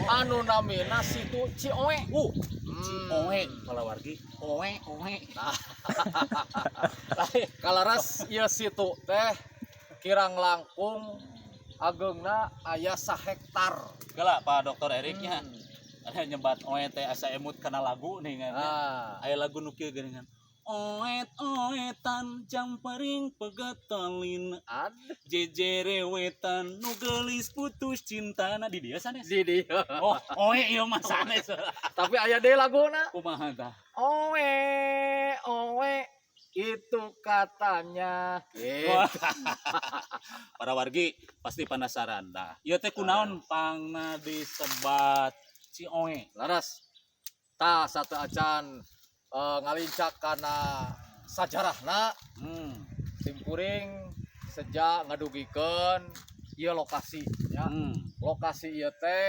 anu namina situ Cioe. Oe kalau wargi. Oe. Nah, kalaras ieu situ teh kirang langkung ageungna aya 1 hektar. Gala Pak Dokter Eriknya. Ada nyebat oe teh asa emut kana lagu nih kan. Aya lagu nu kieu geuningan. Oet-oetan jampering pegatalin jejerewetan nu geulis putus cintana di dieu sanes. Di dieu. Oh, oe ieu mah sanes. Tapi aya deui laguna. Kumaha tah? Oe, itu katanya. Wah. Para wargi pasti penasaran dah. Ieu teh kunaon pangna disebat Cioe? Laras. Tah satu acan ngalincak kana sajarahna. Tim kuring sejak ngadugikeun ieu lokasi ya. Lokasi ieu teh